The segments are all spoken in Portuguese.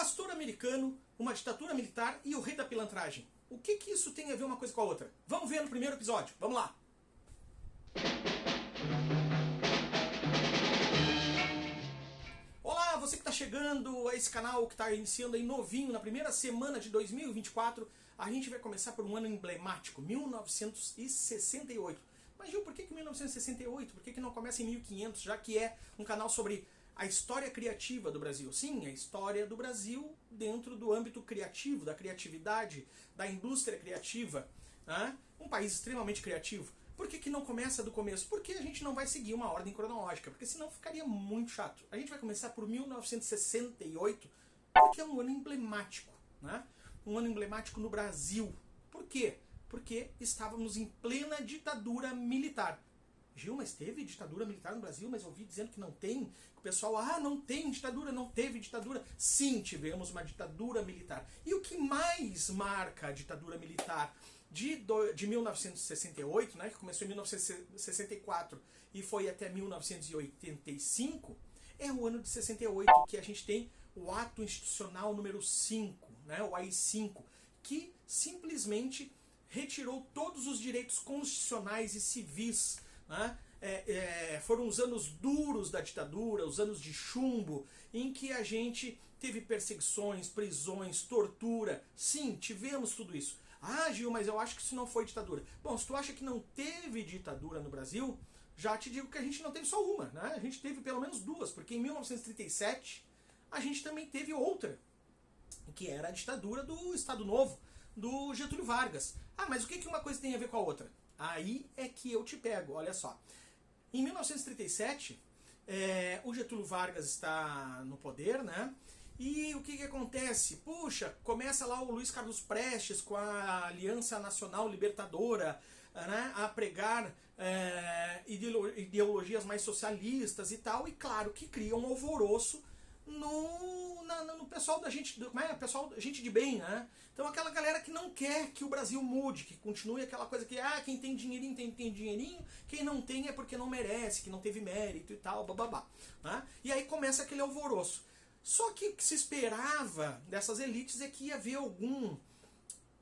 pastor americano, uma ditadura militar e o rei da pilantragem. O que isso tem a ver uma coisa com a outra? Vamos ver no primeiro episódio. Vamos lá! Olá, você que está chegando a esse canal que está iniciando aí novinho, na primeira semana de 2024, a gente vai começar por um ano emblemático, 1968. Mas Gil, por que 1968? Por que não começa em 1500, já que é um canal sobre a história criativa do Brasil? Sim, a história do Brasil dentro do âmbito criativo, da criatividade, da indústria criativa, né? Um país extremamente criativo. Por que não começa do começo? Porque a gente não vai seguir uma ordem cronológica, porque senão ficaria muito chato. A gente vai começar por 1968, porque é um ano emblemático, né? Um ano emblemático no Brasil. Por quê? Porque estávamos em plena ditadura militar. Gil, mas teve ditadura militar no Brasil? Mas eu ouvi dizendo que não tem. O pessoal, não tem ditadura, não teve ditadura. Sim, tivemos uma ditadura militar. E o que mais marca a ditadura militar de 1968, né, que começou em 1964 e foi até 1985, é o ano de 68, que a gente tem o Ato Institucional número 5, né, o AI-5, que simplesmente retirou todos os direitos constitucionais e civis, né? Foram os anos duros da ditadura, os anos de chumbo, em que a gente teve perseguições, prisões, tortura. Sim, tivemos tudo isso. Gil, mas eu acho que isso não foi ditadura. Bom, se tu acha que não teve ditadura no Brasil, já te digo que a gente não teve só uma, né? A gente teve pelo menos duas, porque em 1937 a gente também teve outra, que era a ditadura do Estado Novo, do Getúlio Vargas. Mas o que uma coisa tem a ver com a outra? Aí é que eu te pego, olha só. Em 1937, o Getúlio Vargas está no poder, né? E o que acontece? Puxa, começa lá o Luiz Carlos Prestes com a Aliança Nacional Libertadora, né, a pregar ideologias mais socialistas e tal, e claro que cria um alvoroço no pessoal da gente, pessoal, gente de bem, né? Então aquela galera que não quer que o Brasil mude, que continue aquela coisa que quem tem dinheirinho tem dinheirinho, quem não tem é porque não merece, que não teve mérito e tal, bababá, né? E aí começa aquele alvoroço. Só que o que se esperava dessas elites é que ia haver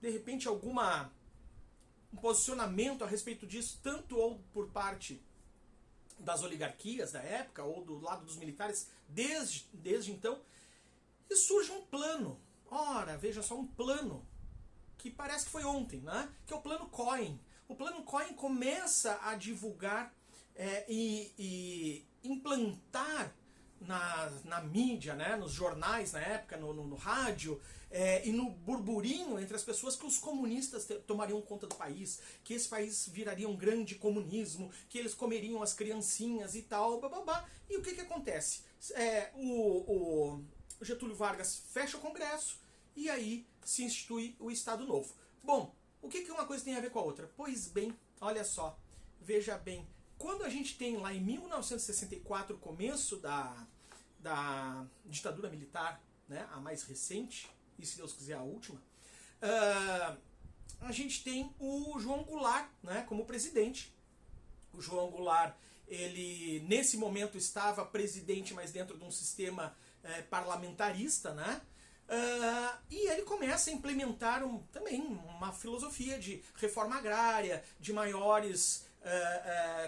de repente, um posicionamento a respeito disso, tanto ou por parte das oligarquias da época, ou do lado dos militares, desde então, e surge um plano. Ora, veja só, um plano que parece que foi ontem, né? Que é o Plano Cohen. O Plano Cohen começa a divulgar e implantar na mídia, né, nos jornais na época, no rádio, e no burburinho entre as pessoas, que os comunistas tomariam conta do país, que esse país viraria um grande comunismo, que eles comeriam as criancinhas e tal, bababá. E o que acontece? O Getúlio Vargas fecha o Congresso e aí se institui o Estado Novo. Bom, o que uma coisa tem a ver com a outra? Pois bem, olha só, veja bem, quando a gente tem lá em 1964 o começo da ditadura militar, né, a mais recente, e se Deus quiser a última, a gente tem o João Goulart, né, como presidente. O João Goulart, ele nesse momento estava presidente, mas dentro de um sistema parlamentarista, né? E ele começa a implementar também uma filosofia de reforma agrária, de maiores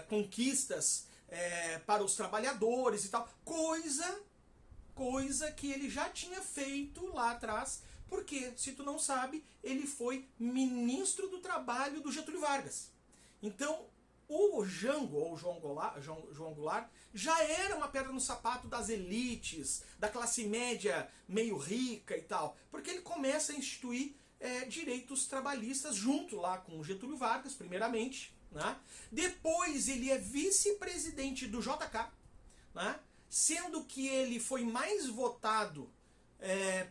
conquistas para os trabalhadores e tal, coisa que ele já tinha feito lá atrás, porque, se tu não sabe, ele foi ministro do trabalho do Getúlio Vargas. Então, o Jango, ou João Goulart, já era uma pedra no sapato das elites, da classe média meio rica e tal, porque ele começa a instituir direitos trabalhistas junto lá com o Getúlio Vargas, primeiramente, né? Depois ele é vice-presidente do JK, né? Sendo que ele foi mais votado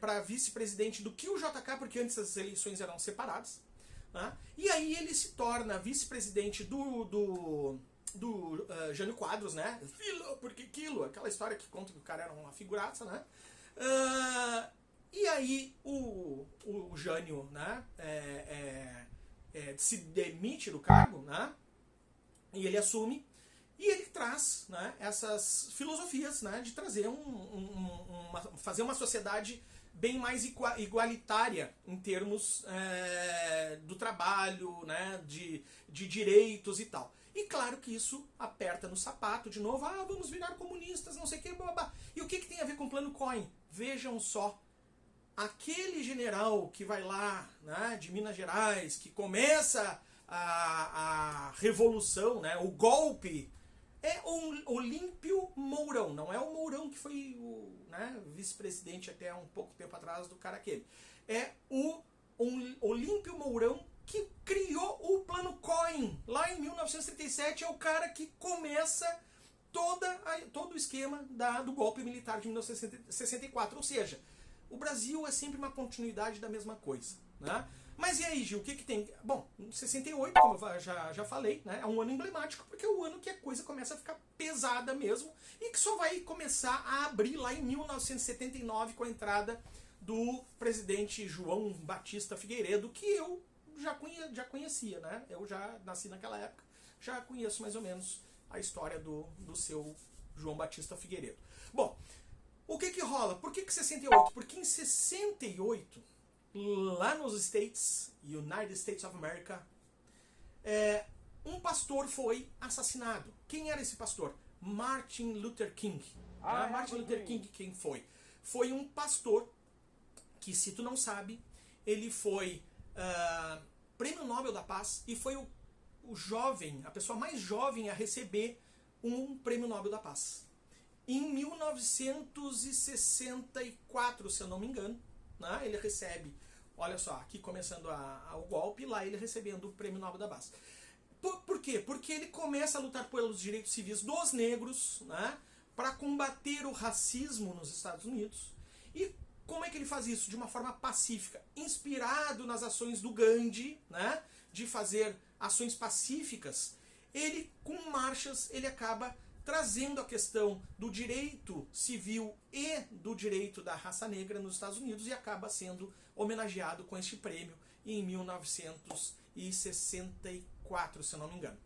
para vice-presidente do que o JK, porque antes as eleições eram separadas, né? E aí ele se torna vice-presidente do Jânio Quadros, né? Porque aquilo, aquela história que conta que o cara era uma figuraça, né? E aí o Jânio, né, se demite do cargo, né? E ele assume, e ele traz, né, essas filosofias, né, de trazer fazer uma sociedade bem mais igualitária em termos do trabalho, né, de direitos e tal. E claro que isso aperta no sapato de novo, vamos virar comunistas, não sei o que, blá. E o que tem a ver com o plano Cohen? Vejam só, aquele general que vai lá, né, de Minas Gerais, que começa a revolução, né, o golpe, é o Olímpio Mourão, não é o Mourão que foi o, né, vice-presidente até um pouco tempo atrás do cara aquele. É o Olímpio Mourão que criou o plano Cohen. Lá em 1937 é o cara que começa todo o esquema do golpe militar de 1964. Ou seja, o Brasil é sempre uma continuidade da mesma coisa, né? Mas e aí, Gil, o que tem? Bom, 68, como eu já falei, né, é um ano emblemático, porque é o ano que a coisa começa a ficar pesada mesmo, e que só vai começar a abrir lá em 1979 com a entrada do presidente João Batista Figueiredo, que eu já conhecia, né? Eu já nasci naquela época, já conheço mais ou menos a história do seu João Batista Figueiredo. Bom, o que rola? Por que 68? Porque em 68, lá nos United States of America, um pastor foi assassinado. Quem era esse pastor? Martin Luther King. Martin Luther King, quem foi? Foi um pastor que, se tu não sabe, ele foi Prêmio Nobel da Paz e foi o jovem, a pessoa mais jovem a receber um Prêmio Nobel da Paz. Em 1964, se eu não me engano, né, ele recebe, olha só, aqui começando o golpe, lá ele recebendo o Prêmio Nobel da Paz. Por quê? Porque ele começa a lutar pelos direitos civis dos negros, né, para combater o racismo nos Estados Unidos. E como é que ele faz isso? De uma forma pacífica, inspirado nas ações do Gandhi, né, de fazer ações pacíficas. Ele, com marchas, ele acaba trazendo a questão do direito civil e do direito da raça negra nos Estados Unidos e acaba sendo homenageado com este prêmio em 1964, se eu não me engano.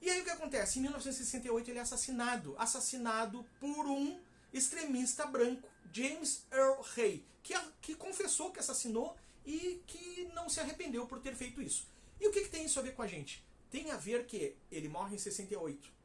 E aí o que acontece? Em 1968 ele é assassinado por um extremista branco, James Earl Ray, que confessou que assassinou e que não se arrependeu por ter feito isso. E o que tem isso a ver com a gente? Tem a ver que ele morre em 68.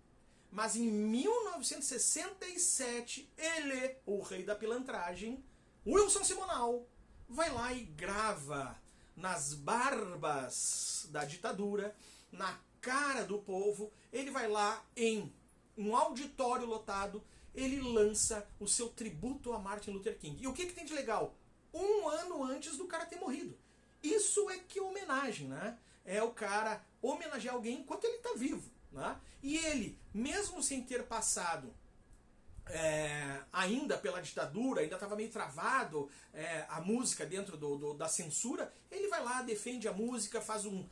Mas em 1967, ele, o rei da pilantragem, Wilson Simonal, vai lá e grava nas barbas da ditadura, na cara do povo, ele vai lá em um auditório lotado, ele lança o seu tributo a Martin Luther King. E o que tem de legal? Um ano antes do cara ter morrido. Isso é que é homenagem, né? É o cara homenagear alguém enquanto ele está vivo. Né? E ele, mesmo sem ter passado ainda pela ditadura, ainda estava meio travado a música dentro da censura, ele vai lá, defende a música, faz um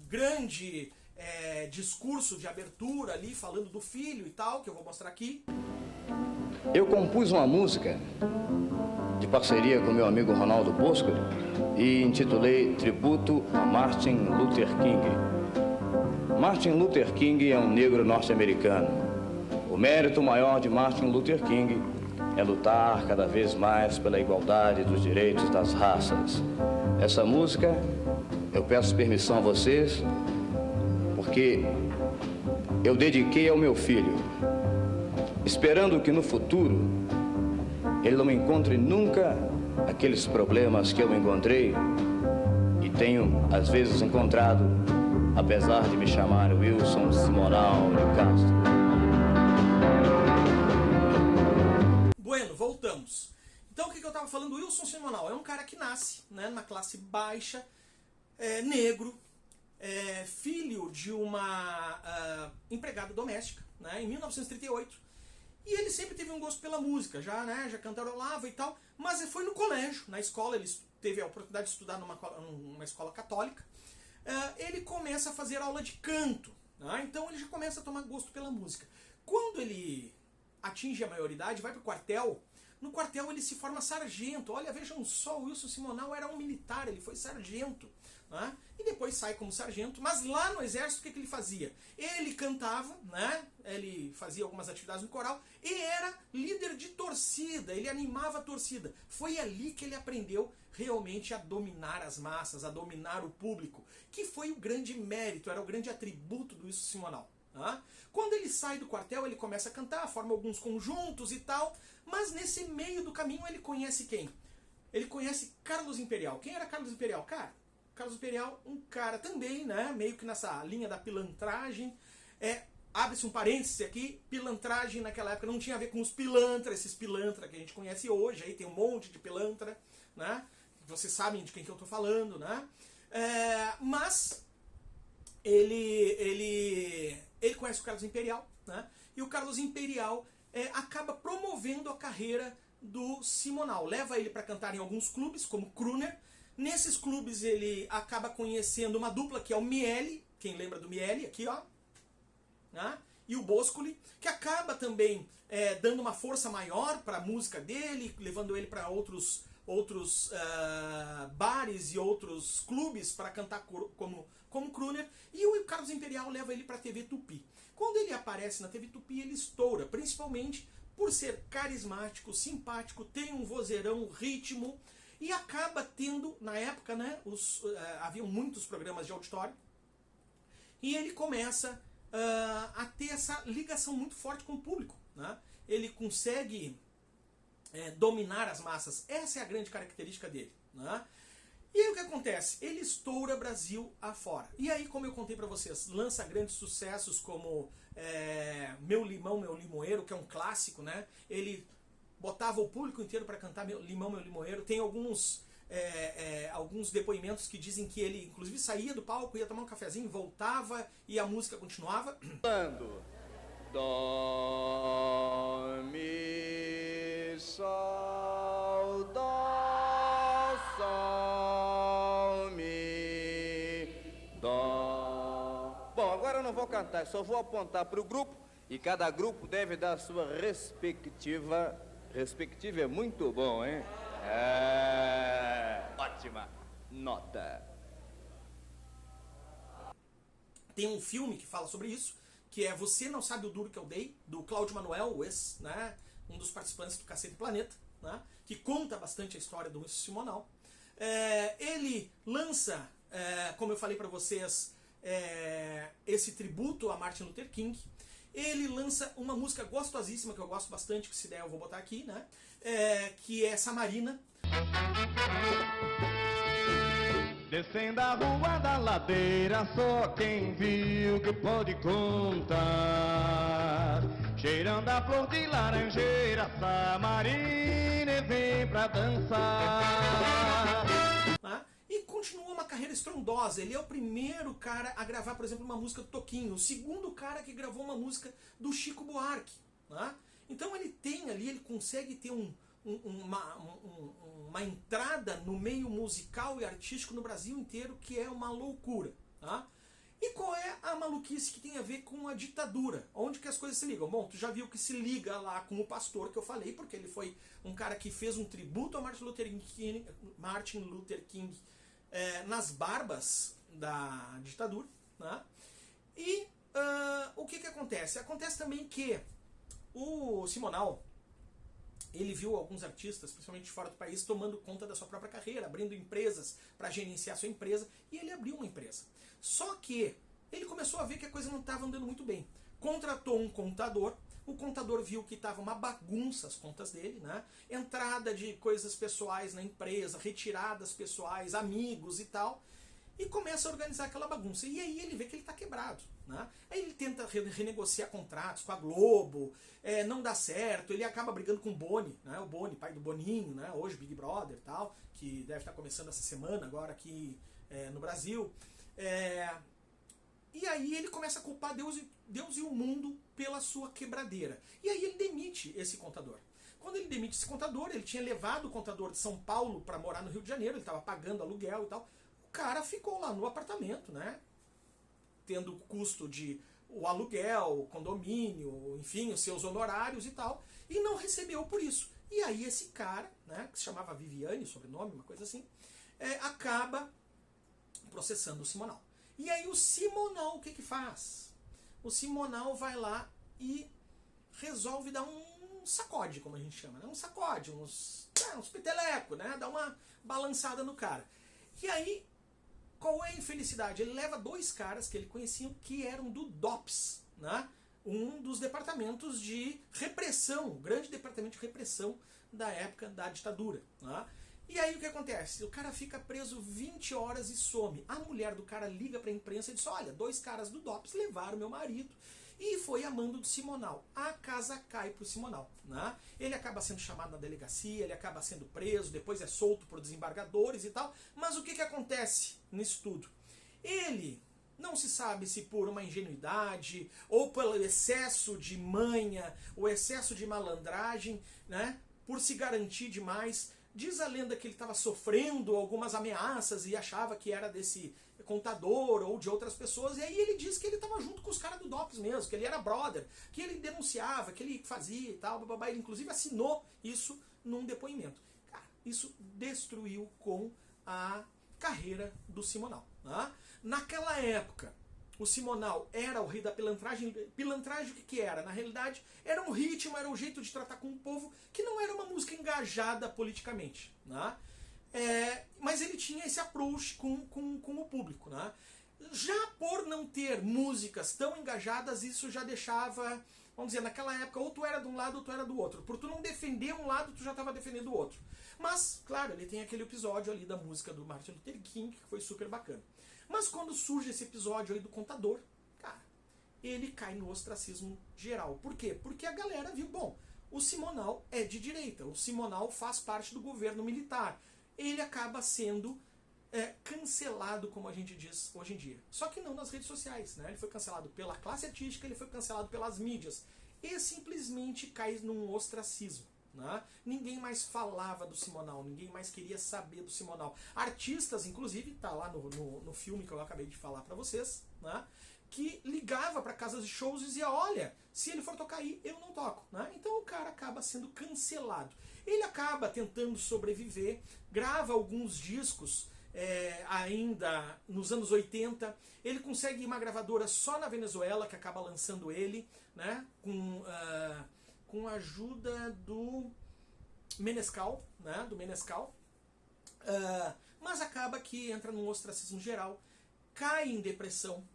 grande discurso de abertura ali, falando do filho e tal, que eu vou mostrar aqui. Eu compus uma música de parceria com meu amigo Ronaldo Bosco e intitulei Tributo a Martin Luther King. Martin Luther King é um negro norte-americano. O mérito maior de Martin Luther King é lutar cada vez mais pela igualdade dos direitos das raças. Essa música, eu peço permissão a vocês, porque eu dediquei ao meu filho, esperando que no futuro ele não encontre nunca aqueles problemas que eu encontrei e tenho, às vezes, encontrado, apesar de me chamar Wilson Simonal de Castro. Bueno, voltamos. Então, o que eu estava falando? O Wilson Simonal é um cara que nasce, né, numa classe baixa, negro, filho de uma empregada doméstica, né, em 1938. E ele sempre teve um gosto pela música, já cantarolava e tal, mas foi no colégio, na escola, ele teve a oportunidade de estudar numa escola católica. Ele começa a fazer aula de canto, né? Então ele já começa a tomar gosto pela música. Quando ele atinge a maioridade, vai para o quartel, No quartel ele se forma sargento. Olha, vejam só, o Wilson Simonal era um militar, ele foi sargento. Né? E depois sai como sargento. Mas lá no exército, o que ele fazia? Ele cantava, né? Ele fazia algumas atividades no coral e era líder de torcida, ele animava a torcida. Foi ali que ele aprendeu realmente a dominar as massas, a dominar o público, que foi o grande mérito, era o grande atributo do Wilson Simonal. Tá? Quando ele sai do quartel, ele começa a cantar, forma alguns conjuntos e tal, mas nesse meio do caminho ele conhece quem? Ele conhece Carlos Imperial. Quem era Carlos Imperial? Cara, Carlos Imperial, um cara também, né, meio que nessa linha da pilantragem. Abre-se um parêntese aqui, pilantragem naquela época não tinha a ver com os pilantras, esses pilantra que a gente conhece hoje, aí tem um monte de pilantra, né? Vocês sabem de quem que eu estou falando, né? Mas ele conhece o Carlos Imperial, né? E o Carlos Imperial acaba promovendo a carreira do Simonal. Leva ele para cantar em alguns clubes, como Kruner. Nesses clubes ele acaba conhecendo uma dupla que é o Miele, quem lembra do Miele, aqui ó, né? E o Boscoli, que acaba também dando uma força maior para a música dele, levando ele para outros bares e outros clubes para cantar como Kruner, e o Carlos Imperial leva ele para a TV Tupi. Quando ele aparece na TV Tupi, ele estoura, principalmente por ser carismático, simpático, tem um vozeirão, ritmo, e acaba tendo, na época, né, haviam muitos programas de auditório, e ele começa a ter essa ligação muito forte com o público. Né? Ele consegue dominar as massas. Essa é a grande característica dele. Né? E aí o que acontece? Ele estoura Brasil afora. E aí, como eu contei para vocês, lança grandes sucessos como Meu Limão, Meu Limoeiro, que é um clássico. Né? Ele botava o público inteiro para cantar Meu Limão, Meu Limoeiro. Tem alguns depoimentos que dizem que ele, inclusive, saía do palco, ia tomar um cafezinho, voltava e a música continuava. Dó, mi, sol, dó, sol, mi, dó. Bom, agora eu não vou cantar, só vou apontar para o grupo e cada grupo deve dar a sua respectiva. Respectiva é muito bom, hein? Ótima nota. Tem um filme que fala sobre isso, que é Você Não Sabe o Duro Que Eu Dei, do Cláudio Manuel, né, um dos participantes do Cacete Planeta, né, que conta bastante a história do Wilson Simonal. Ele lança, como eu falei para vocês, esse tributo a Martin Luther King. Ele lança uma música gostosíssima, que eu gosto bastante, que se der eu vou botar aqui, né, que é Samarina. Descendo a rua da ladeira, só quem viu que pode contar. Cheirando a flor de laranjeira, Samarina vem pra dançar. E continua uma carreira estrondosa. Ele é o primeiro cara a gravar, por exemplo, uma música do Toquinho. O segundo cara que gravou uma música do Chico Buarque. Né? Então ele tem ali, ele consegue ter uma entrada no meio musical e artístico no Brasil inteiro, que é uma loucura. Tá? E qual é a maluquice que tem a ver com a ditadura? Onde que as coisas se ligam? Bom, tu já viu que se liga lá com o Pastor, que eu falei, porque ele foi um cara que fez um tributo a Martin Luther King nas barbas da ditadura. Né? E o que acontece? Acontece também que o Simonal, ele viu alguns artistas, principalmente fora do país, tomando conta da sua própria carreira, abrindo empresas para gerenciar a sua empresa, e ele abriu uma empresa. Só que ele começou a ver que a coisa não estava andando muito bem. Contratou um contador, o contador viu que estava uma bagunça as contas dele, né? Entrada de coisas pessoais na empresa, retiradas pessoais, amigos e tal, e começa a organizar aquela bagunça. E aí ele vê que ele está quebrado. Né? Aí ele tenta renegociar contratos com a Globo, não dá certo, ele acaba brigando com o Boni, né? O Boni, pai do Boninho, né? Hoje Big Brother e tal, que deve estar começando essa semana agora aqui no Brasil. E aí ele começa a culpar Deus e o mundo pela sua quebradeira. E aí ele demite esse contador. Quando ele demite esse contador, ele tinha levado o contador de São Paulo para morar no Rio de Janeiro, ele estava pagando aluguel e tal. O cara ficou lá no apartamento, né? Tendo o custo de o aluguel, o condomínio, enfim, os seus honorários e tal, e não recebeu por isso. E aí esse cara, né, que se chamava Viviane, sobrenome, uma coisa assim, acaba processando o Simonal. E aí o Simonal, o que que faz? O Simonal vai lá e resolve dar um sacode, como a gente chama, né? Um sacode, uns peteleco, né? Dá uma balançada no cara. E aí, qual é a infelicidade? Ele leva dois caras que ele conhecia que eram do DOPS, né? Um dos departamentos de repressão, o grande departamento de repressão da época da ditadura, né? E aí o que acontece? O cara fica preso 20 horas e some. A mulher do cara liga pra imprensa e diz, olha, dois caras do DOPS levaram meu marido e foi a mando do Simonal. A casa cai pro Simonal, né? Ele acaba sendo chamado na delegacia, ele acaba sendo preso, depois é solto por desembargadores e tal. Mas o que que acontece nisso tudo? Ele, não se sabe se por uma ingenuidade ou pelo excesso de manha, o excesso de malandragem, né? Por se garantir demais. Diz a lenda que ele estava sofrendo algumas ameaças e achava que era desse contador ou de outras pessoas, e aí ele diz que ele estava junto com os caras do DOPS mesmo, que ele era brother, que ele denunciava, que ele fazia e tal, bababá. Ele inclusive assinou isso num depoimento. Cara, isso destruiu com a carreira do Simonal, né? Naquela época, o Simonal era o rei da pilantragem. Pilantragem o que era? Na realidade, era um ritmo, era um jeito de tratar com o povo que não era uma música engajada politicamente, né? Mas ele tinha esse approach com o público, né? Já por não ter músicas tão engajadas, isso já deixava, vamos dizer, naquela época, ou tu era de um lado ou tu era do outro. Por tu não defender um lado, tu já estava defendendo o outro. Mas, claro, ele tem aquele episódio ali da música do Martin Luther King, que foi super bacana. Mas quando surge esse episódio aí do contador, cara, ele cai no ostracismo geral. Por quê? Porque a galera viu, bom, o Simonal é de direita, o Simonal faz parte do governo militar. Ele acaba sendo cancelado, como a gente diz hoje em dia. Só que não nas redes sociais, né? Ele foi cancelado pela classe artística, ele foi cancelado pelas mídias. E simplesmente cai num ostracismo. Né? Ninguém mais falava do Simonal, ninguém mais queria saber do Simonal. Artistas, inclusive, tá lá no filme que eu acabei de falar pra vocês, né? Que ligava para casas de shows e dizia, olha, se ele for tocar aí, eu não toco, né? Então o cara acaba sendo cancelado. Ele acaba tentando sobreviver, grava alguns discos ainda nos anos 80, ele consegue uma gravadora só na Venezuela, que acaba lançando ele, né? Com a ajuda do Menescal, né? Do Menescal. Mas acaba que entra num ostracismo geral, cai em depressão,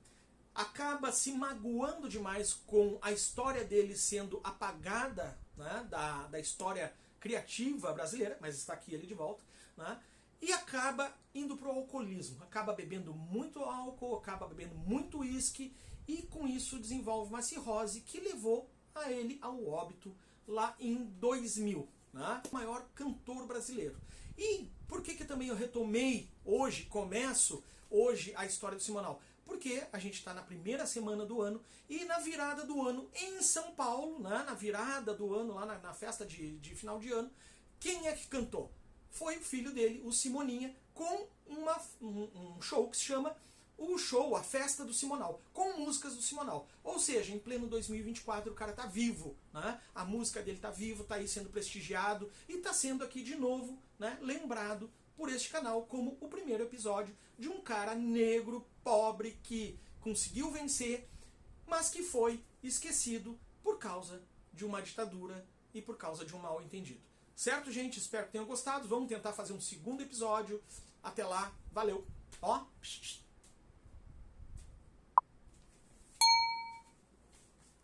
acaba se magoando demais com a história dele sendo apagada, né, da história criativa brasileira, mas está aqui ele de volta, né, e acaba indo para o alcoolismo, acaba bebendo muito álcool, acaba bebendo muito uísque, e com isso desenvolve uma cirrose que levou a ele ao óbito lá em 2000, né, o maior cantor brasileiro. E por que também eu retomei hoje, começo hoje a história do Simonal? Porque a gente está na primeira semana do ano e na virada do ano em São Paulo, né, na virada do ano, lá na festa de final de ano, quem é que cantou? Foi o filho dele, o Simoninha, com um show que se chama o show, a festa do Simonal, com músicas do Simonal. Ou seja, em pleno 2024 o cara tá vivo, né? A música dele tá vivo, tá aí sendo prestigiado e tá sendo aqui de novo, né, lembrado por este canal como o primeiro episódio de um cara negro, pobre, que conseguiu vencer, mas que foi esquecido por causa de uma ditadura e por causa de um mal entendido. Certo, gente? Espero que tenham gostado. Vamos tentar fazer um segundo episódio. Até lá. Valeu. Ó.